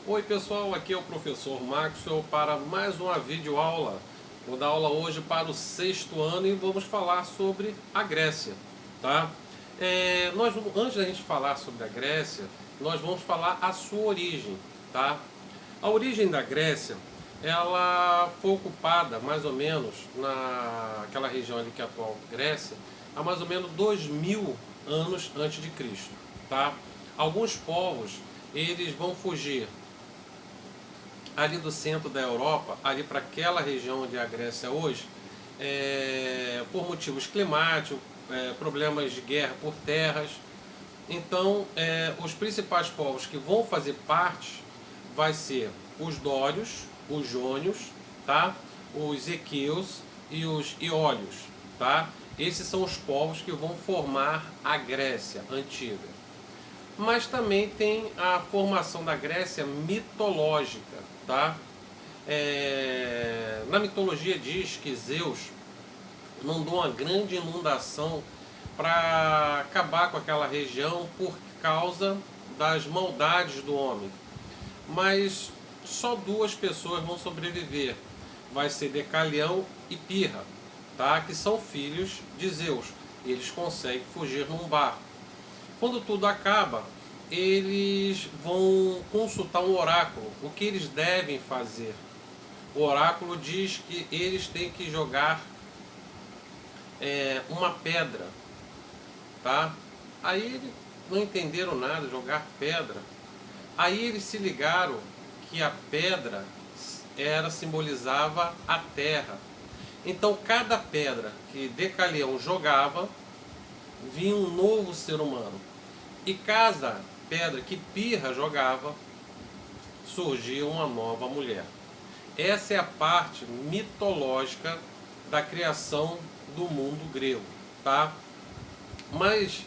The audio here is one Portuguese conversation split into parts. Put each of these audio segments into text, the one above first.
Oi pessoal, aqui é o professor Maxwell para mais uma videoaula. Vou dar aula hoje para o sexto ano e vamos falar sobre a Grécia, tá? Antes da gente falar sobre a Grécia, nós vamos falar a sua origem, tá? A origem da Grécia, ela foi ocupada mais ou menos naquela região ali que é a atual Grécia, há mais ou menos 2000 anos antes de Cristo, tá? Alguns povos, eles vão fugir ali do centro da Europa, ali para aquela região onde é a Grécia hoje, por motivos climáticos, problemas de guerra por terras. Então, os principais povos que vão fazer parte vai ser os dórios, os jônios, tá? Os equeus e os eólios, tá? Esses são os povos que vão formar a Grécia antiga. Mas também tem a formação da Grécia mitológica, tá? Na mitologia diz que Zeus mandou uma grande inundação para acabar com aquela região por causa das maldades do homem. Mas só duas pessoas vão sobreviver. Vai ser Decalião e Pirra, tá? Que são filhos de Zeus. Eles conseguem fugir num barco. Quando tudo acaba, eles vão consultar um oráculo, o que eles devem fazer. O oráculo diz que eles têm que jogar uma pedra, tá? Aí eles não entenderam nada, jogar pedra. Aí eles se ligaram que a pedra simbolizava a terra. Então cada pedra que Decalião jogava, vinha um novo ser humano. E cada pedra que Pirra jogava, surgia uma nova mulher. Essa é a parte mitológica da criação do mundo grego, tá? Mas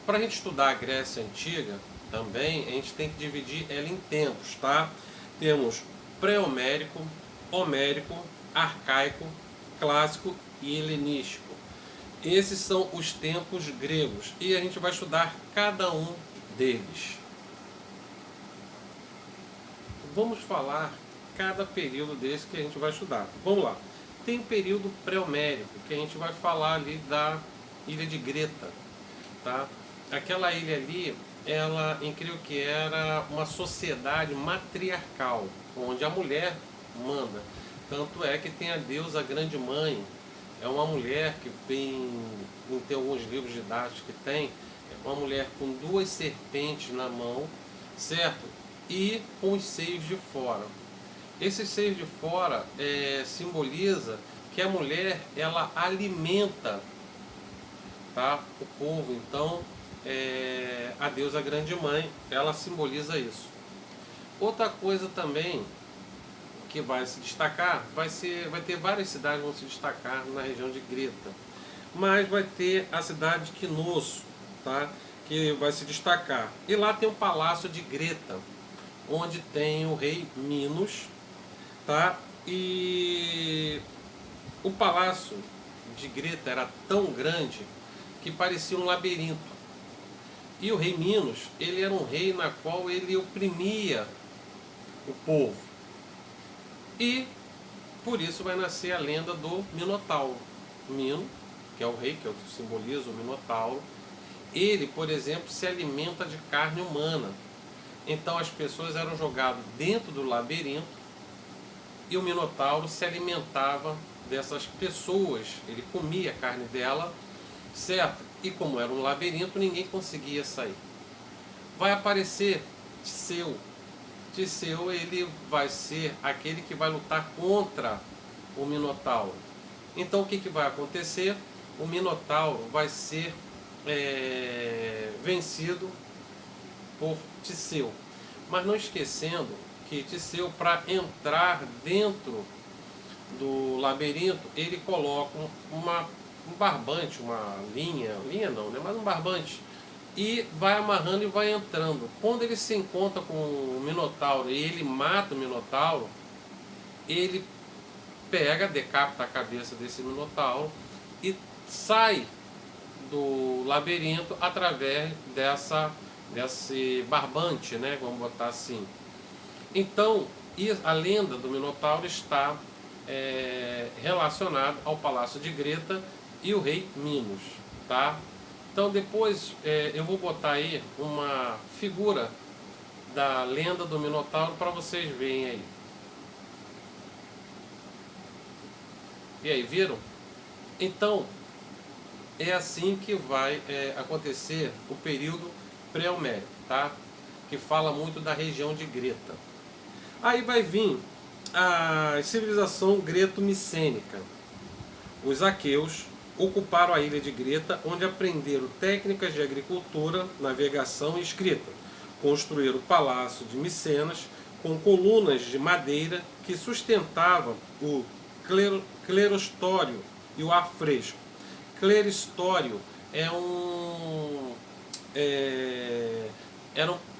para a gente estudar a Grécia Antiga, também a gente tem que dividir ela em tempos, tá? Temos pré-homérico, homérico, arcaico, clássico e helenístico. Esses são os tempos gregos e a gente vai estudar cada um deles. Vamos falar cada período desse que a gente vai estudar. Vamos lá. Tem o período pré-homérico, que a gente vai falar ali da ilha de Creta, tá? Aquela ilha ali, ela, creio que era uma sociedade matriarcal, onde a mulher manda. Tanto é que tem a deusa Grande Mãe. É uma mulher que tem alguns livros didáticos que tem, uma mulher com duas serpentes na mão, certo? E com os seios de fora. Esses seios de fora simboliza que a mulher, ela alimenta, tá, o povo. Então, a deusa Grande Mãe, ela simboliza isso. Outra coisa também que vai se destacar, vai ter várias cidades que vão se destacar na região de Creta, mas vai ter a cidade de Knossos, tá? Que vai se destacar. E lá tem o Palácio de Creta, onde tem o rei Minos, tá? E o Palácio de Creta era tão grande que parecia um labirinto. E o rei Minos, ele era um rei na qual ele oprimia o povo. E por isso vai nascer a lenda do Minotauro. Mino, que é o rei, que é o que simboliza o Minotauro, ele, por exemplo, se alimenta de carne humana. Então as pessoas eram jogadas dentro do labirinto e o Minotauro se alimentava dessas pessoas. Ele comia a carne dela, certo? E como era um labirinto, ninguém conseguia sair. Vai aparecer Teseu. Teseu, ele vai ser aquele que vai lutar contra o Minotauro. Então o que vai acontecer? O Minotauro vai ser vencido por Teseu. Mas não esquecendo que Teseu, para entrar dentro do labirinto, ele coloca um barbante, uma linha não, né? Mas um barbante, e vai amarrando e vai entrando. Quando ele se encontra com o Minotauro e ele mata o Minotauro, ele decapita a cabeça desse Minotauro e sai do labirinto através desse barbante, né? Vamos botar assim. Então, a lenda do Minotauro está relacionada ao Palácio de Greta e o rei Minos, tá? Então depois eu vou botar aí uma figura da lenda do Minotauro para vocês verem aí. E aí, viram? Então, é assim que vai acontecer o período pré-homérico, tá? Que fala muito da região de Greta. Aí vai vir a civilização greto-micênica. Os aqueus ocuparam a ilha de Greta, onde aprenderam técnicas de agricultura, navegação e escrita. Construíram o palácio de Micenas com colunas de madeira que sustentavam o cleristório e o ar fresco. Cleristório eram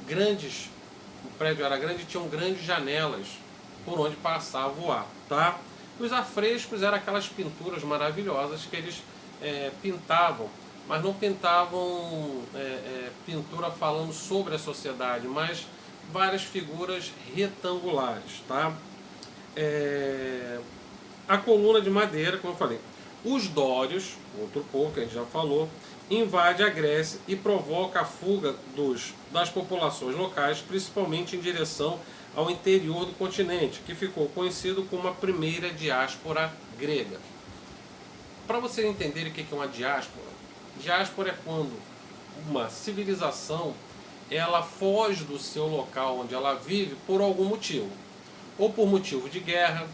grandes, o prédio era grande e tinham grandes janelas por onde passava o ar, tá? Os afrescos eram aquelas pinturas maravilhosas que eles pintavam, mas não pintavam pintura falando sobre a sociedade, mas várias figuras retangulares, tá? A coluna de madeira, como eu falei. Os dórios, outro povo que a gente já falou, invade a Grécia e provoca a fuga das populações locais, principalmente em direção ao interior do continente, que ficou conhecido como a primeira diáspora grega. Para vocês entenderem o que é uma diáspora é quando uma civilização ela foge do seu local onde ela vive por algum motivo, ou por motivo de guerra,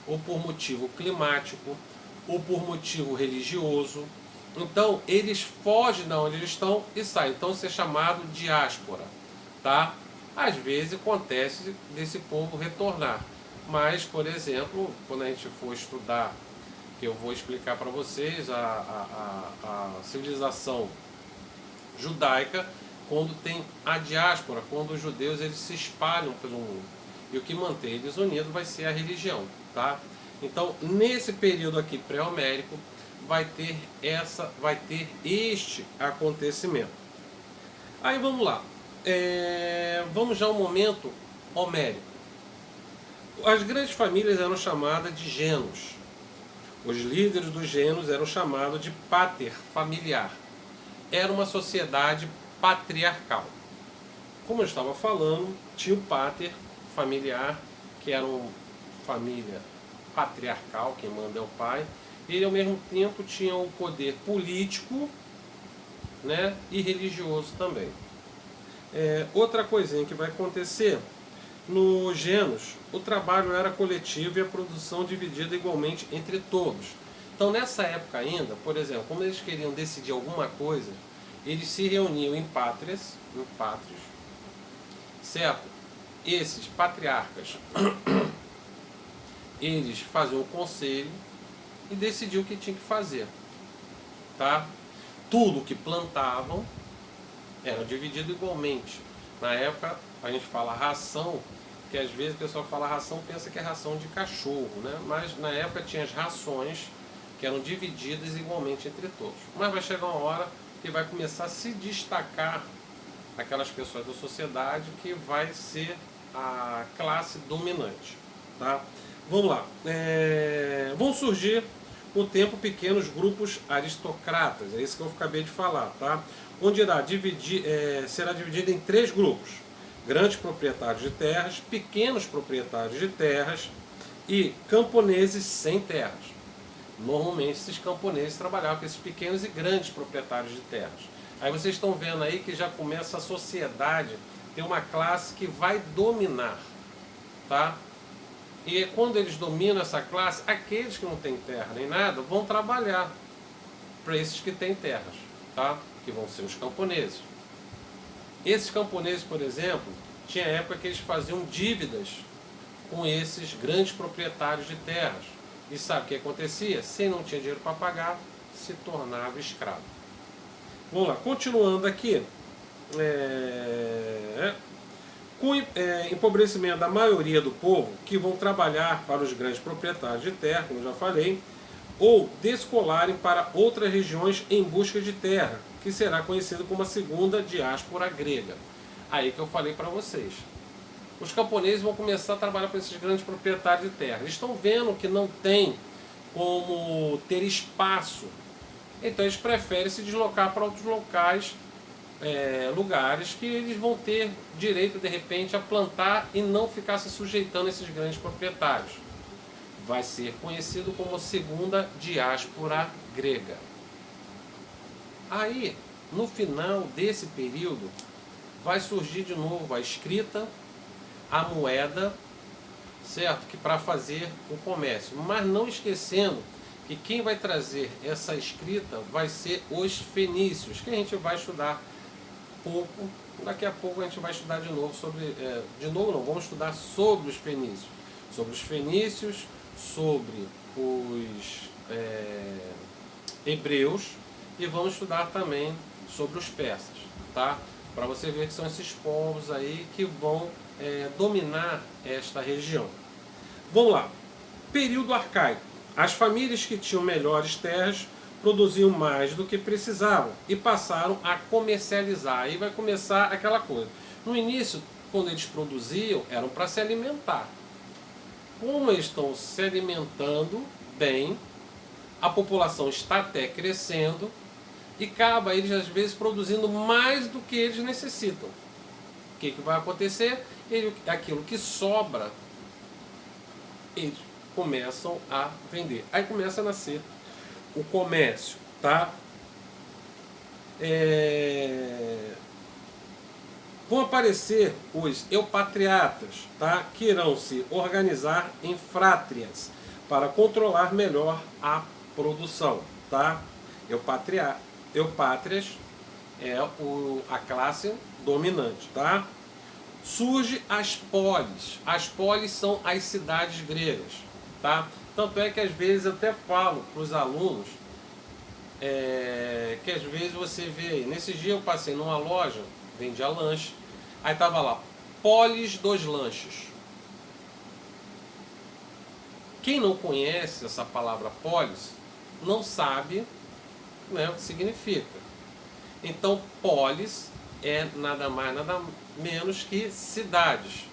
ou por motivo climático, ou por motivo religioso. Então eles fogem de onde eles estão e saem. Então isso é chamado diáspora, tá? Às vezes acontece desse povo retornar, mas, por exemplo, quando a gente for estudar, que eu vou explicar para vocês, a civilização judaica, quando tem a diáspora, quando os judeus eles se espalham pelo mundo. E o que mantém eles unidos vai ser a religião, tá? Então, nesse período aqui pré-homérico, vai ter este acontecimento. Aí vamos lá. Vamos já ao momento homérico. As grandes famílias eram chamadas de genos. Os líderes dos genos eram chamados de pater familiar. Era uma sociedade patriarcal. Como eu estava falando, tinha o pater familiar, que era uma família patriarcal, quem manda é o pai. Ele ao mesmo tempo tinha o poder político, né, e religioso também. Outra coisinha que vai acontecer, no Genos, o trabalho era coletivo e a produção dividida igualmente entre todos. Então nessa época ainda, por exemplo, como eles queriam decidir alguma coisa, eles se reuniam em pátrias, certo? Esses patriarcas, eles faziam um conselho e decidiam o que tinha que fazer, tá? Tudo que plantavam era dividido igualmente. Na época, a gente fala ração, que às vezes o pessoal fala ração, pensa que é ração de cachorro, né? Mas na época tinha as rações que eram divididas igualmente entre todos. Mas vai chegar uma hora que vai começar a se destacar aquelas pessoas da sociedade que vai ser a classe dominante, tá? Vamos lá. Vão surgir com o tempo pequenos grupos aristocratas, é isso que eu acabei de falar, tá? Onde será dividido em 3 grupos: grandes proprietários de terras, pequenos proprietários de terras e camponeses sem terras. Normalmente esses camponeses trabalhavam com esses pequenos e grandes proprietários de terras. Aí vocês estão vendo aí que já começa a sociedade, tem uma classe que vai dominar, tá? E quando eles dominam essa classe, aqueles que não têm terra nem nada vão trabalhar para esses que têm terras, tá? Que vão ser os camponeses. Esses camponeses, por exemplo, tinha época que eles faziam dívidas com esses grandes proprietários de terras. E sabe o que acontecia? Se não tinha dinheiro para pagar, se tornava escravo. Vamos lá, continuando aqui. Com o empobrecimento da maioria do povo, que vão trabalhar para os grandes proprietários de terra, como eu já falei, ou descolarem para outras regiões em busca de terra, que será conhecido como a segunda diáspora grega. Aí que eu falei para vocês. os camponeses vão começar a trabalhar com esses grandes proprietários de terra. Eles estão vendo que não tem como ter espaço, então eles preferem se deslocar para outros locais, lugares que eles vão ter direito de repente a plantar e não ficar se sujeitando a esses grandes proprietários. Vai ser conhecido como segunda diáspora grega. Aí, no final desse período, vai surgir de novo a escrita, a moeda, certo? Que para fazer o comércio. Mas não esquecendo que quem vai trazer essa escrita vai ser os fenícios, que a gente vai estudar pouco. Daqui a pouco a gente vai estudar de novo sobre... de novo não, vamos estudar sobre os fenícios. Sobre os fenícios, sobre os hebreus e vamos estudar também sobre os persas, tá? Para você ver que são esses povos aí que vão dominar esta região. Vamos lá. Período arcaico. As famílias que tinham melhores terras produziam mais do que precisavam e passaram a comercializar. Aí vai começar aquela coisa. No início, quando eles produziam, eram para se alimentar. Como eles estão se alimentando bem, a população está até crescendo e acaba eles às vezes produzindo mais do que eles necessitam. O que vai acontecer? Aquilo que sobra, eles começam a vender. Aí começa a nascer o comércio, tá? Vão aparecer os eupatriatas, tá? Que irão se organizar em frátrias para controlar melhor a produção, tá? Eupátrias é a classe dominante, tá? Surge as polis. As polis são as cidades gregas, tá? Tanto é que às vezes eu até falo para os alunos que às vezes você vê aí. Nesse dia eu passei numa loja, vendia lanche, aí tava lá, polis dos lanches. Quem não conhece essa palavra polis, não sabe, né, o que significa. Então, polis é nada mais, nada menos que cidades,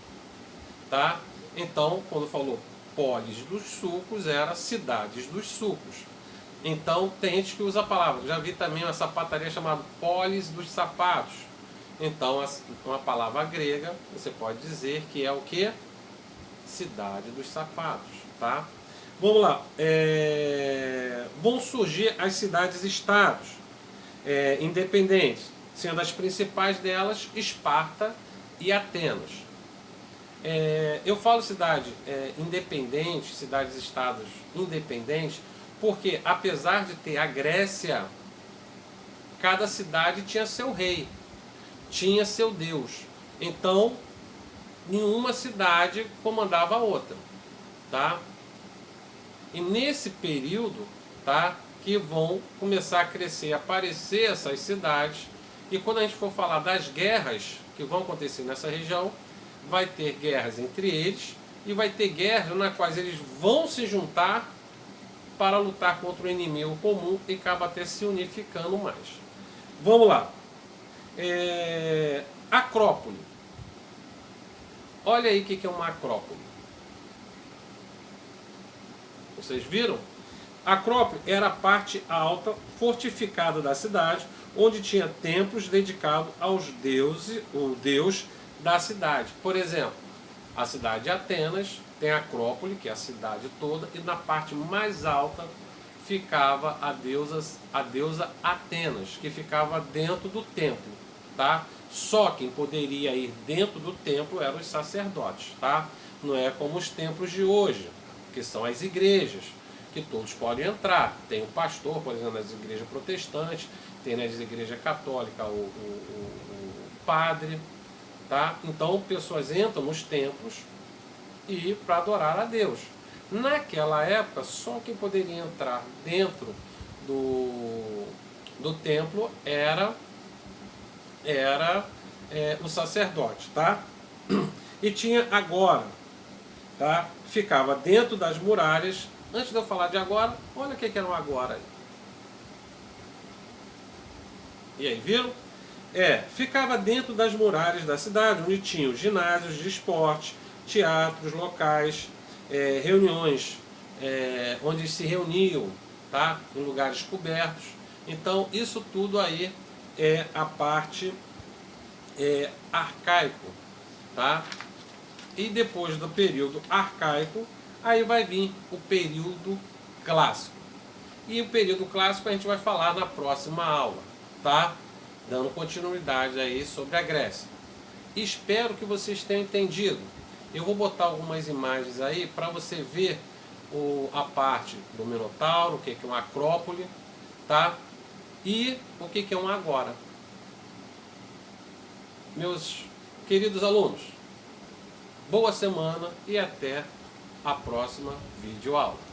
tá? Então, quando falou polis dos sucos, era cidades dos sucos. Então, tem gente que usa a palavra. Já vi também uma sapataria chamada polis dos sapatos. Então, uma palavra grega, você pode dizer que é o que? Cidade dos sapatos, tá? Vamos lá. Vão surgir as cidades-estados independentes, sendo as principais delas Esparta e Atenas. Eu falo cidade independente, cidades-estados independentes, porque apesar de ter a Grécia, cada cidade tinha seu rei, tinha seu deus. Então, nenhuma cidade comandava a outra, tá? E nesse período, tá, que vão começar a crescer, aparecer essas cidades. E quando a gente for falar das guerras que vão acontecer nessa região, vai ter guerras entre eles e vai ter guerras nas quais eles vão se juntar para lutar contra o inimigo comum e acaba até se unificando mais. Vamos lá. Acrópole. Olha aí o que é uma acrópole. Vocês viram? A acrópole era a parte alta, fortificada da cidade, onde tinha templos dedicados aos deuses, o deus da cidade. Por exemplo, a cidade de Atenas tem a Acrópole, que é a cidade toda, e na parte mais alta ficava a deusa Atenas, que ficava dentro do templo, tá? Só quem poderia ir dentro do templo eram os sacerdotes, tá? Não é como os templos de hoje, que são as igrejas, que todos podem entrar. Tem o pastor, por exemplo, nas igrejas protestantes, tem nas igrejas católicas o padre, tá? Então, pessoas entram nos templos e para adorar a Deus. Naquela época, só quem poderia entrar dentro do templo era o sacerdote, tá? E tinha agora, tá? Ficava dentro das muralhas. Antes de eu falar de agora, olha o que era um agora aí. E aí, viram? Ficava dentro das muralhas da cidade, onde tinham ginásios de esporte, teatros locais, reuniões onde se reuniam, tá? Em lugares cobertos. Então isso tudo aí é a parte arcaico, tá? E depois do período arcaico, aí vai vir o período clássico. E o período clássico a gente vai falar na próxima aula, tá? Dando continuidade aí sobre a Grécia. Espero que vocês tenham entendido. Eu vou botar algumas imagens aí para você ver a parte do Minotauro, o que é uma Acrópole, tá? E o que é um Agora. Meus queridos alunos, boa semana e até a próxima videoaula.